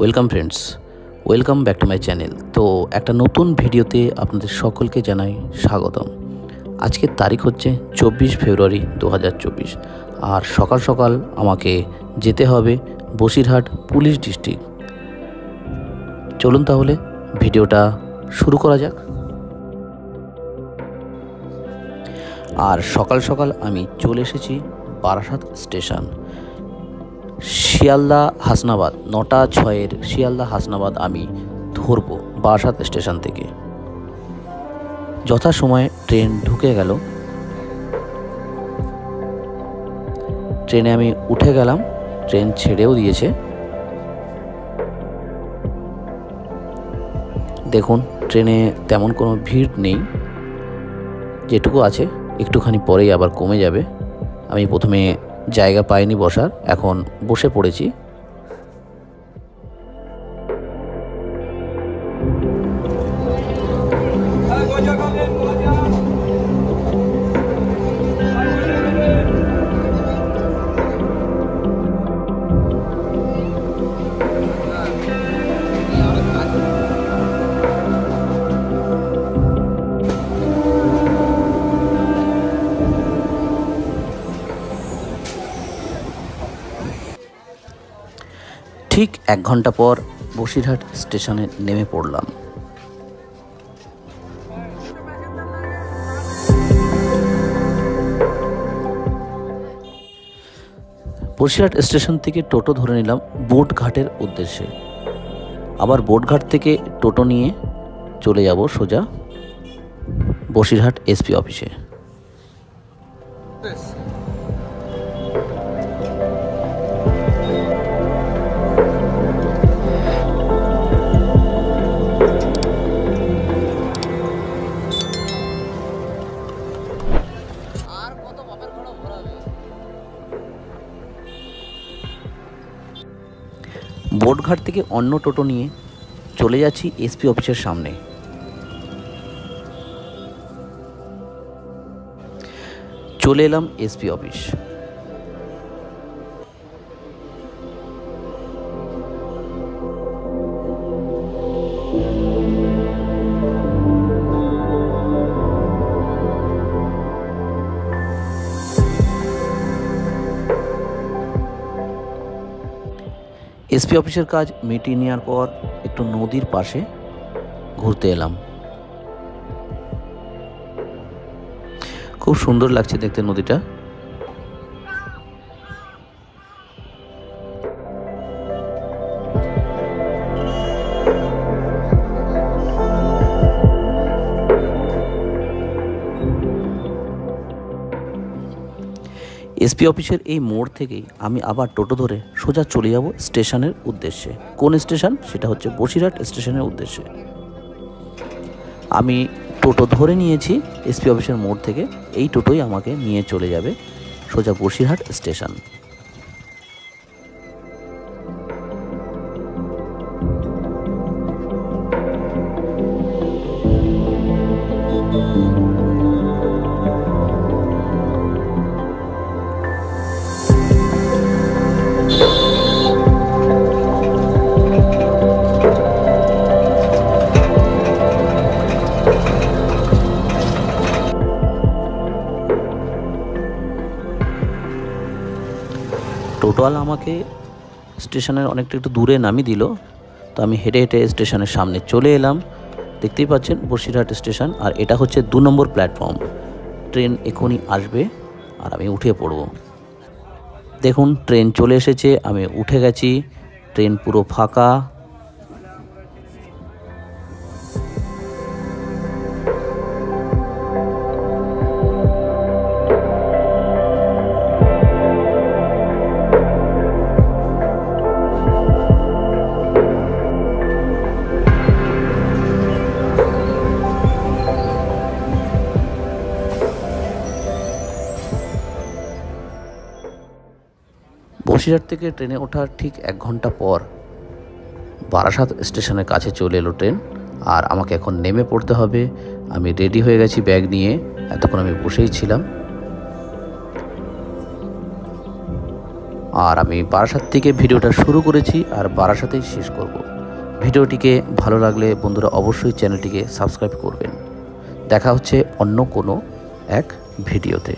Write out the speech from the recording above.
Welcome friends, welcome back to my channel. তো একটা নতুন ভিডিওতে আপনাদের সকলকে জানাই স্বাগতম। আজকের তারিখ হচ্ছে 24 ফেব্রুয়ারি 2024 আর সকাল সকাল আমাকে যেতে হবে বসিরহাট পুলিশ ডিস্ট্রিক্ট। চলুন তাহলে ভিডিওটা শুরু করা যাক। আর সকাল সকাল আমি চলে এসেছি বারাসাত স্টেশন। শিয়ালদা হাসনাবাদ 9টা 6-এর শিয়ালদা হাসনাবাদ আমি ধরবো বারাসাত স্টেশন থেকে। যথাসময়ে ট্রেন ঢুকে গেল, ট্রেনে আমি উঠে গেলাম, ট্রেন ছেড়েও দিয়েছে। দেখুন ট্রেনে তেমন কোনো ভিড় নেই, যেটুকু আছে একটুখানি পরেই আবার কমে যাবে। আমি প্রথমে জায়গা পাইনি বসার, এখন বসে পড়েছি। ঠিক 1 ঘন্টা পর বসিরহাট স্টেশনে নেমে পড়লাম। বসিরহাট স্টেশন থেকে টোটো ধরে নিলাম বোটঘাটের উদ্দেশ্যে। আবার বোটঘাট থেকে টোটো নিয়ে চলে যাব সোজা বসিরহাট এসপি অফিসে। বোটঘাট থেকে অন্য টোটো নিয়ে চলে যাচ্ছি এসপি অফিসের সামনে। চলে এলাম এসপি অফিস। এসপি অফিসের কাজ মিটিয়ে নেওয়ার পর একটু নদীর পাশে ঘুরতে এলাম। খুব সুন্দর লাগছে দেখতে নদীটা। এসপি অফিসের এই মোড় থেকেই আমি আবার টোটো ধরে সোজা চলে যাব স্টেশনের উদ্দেশ্যে। কোন স্টেশন? সেটা হচ্ছে বসিরহাট স্টেশনের উদ্দেশ্যে। আমি টোটো ধরে নিয়েছি এসপি অফিসের মোড় থেকে। এই টোটোই আমাকে নিয়ে চলে যাবে সোজা বসিরহাট স্টেশন। টোটোওয়ালা আমাকে স্টেশনের অনেকটা একটু দূরে নামিয়ে দিল। তো আমি হেঁটে হেঁটে স্টেশনের সামনে চলে এলাম। দেখতেই পাচ্ছেন বসিরহাট স্টেশন, আর এটা হচ্ছে 2 নম্বর প্ল্যাটফর্ম। ট্রেন এখনই আসবে আর আমি উঠে পড়ব। দেখুন ট্রেন চলে এসেছে, আমি উঠে গেছি। ট্রেন পুরো ফাঁকা। বসিরহাট থেকে ট্রেনে ওঠার ঠিক 1 ঘন্টা পর বারাসাত স্টেশনের কাছে চলে এলো ট্রেন, আর আমাকে এখন নেমে পড়তে হবে। আমি রেডি হয়ে গেছি ব্যাগ নিয়ে, এতক্ষণ আমি বসেই ছিলাম। আর আমি বারাসাত থেকে ভিডিওটা শুরু করেছি আর বারাসাতেই শেষ করব। ভিডিওটিকে ভালো লাগলে বন্ধুরা অবশ্যই চ্যানেলটিকে সাবস্ক্রাইব করবেন। দেখা হচ্ছে অন্য কোনো এক ভিডিওতে।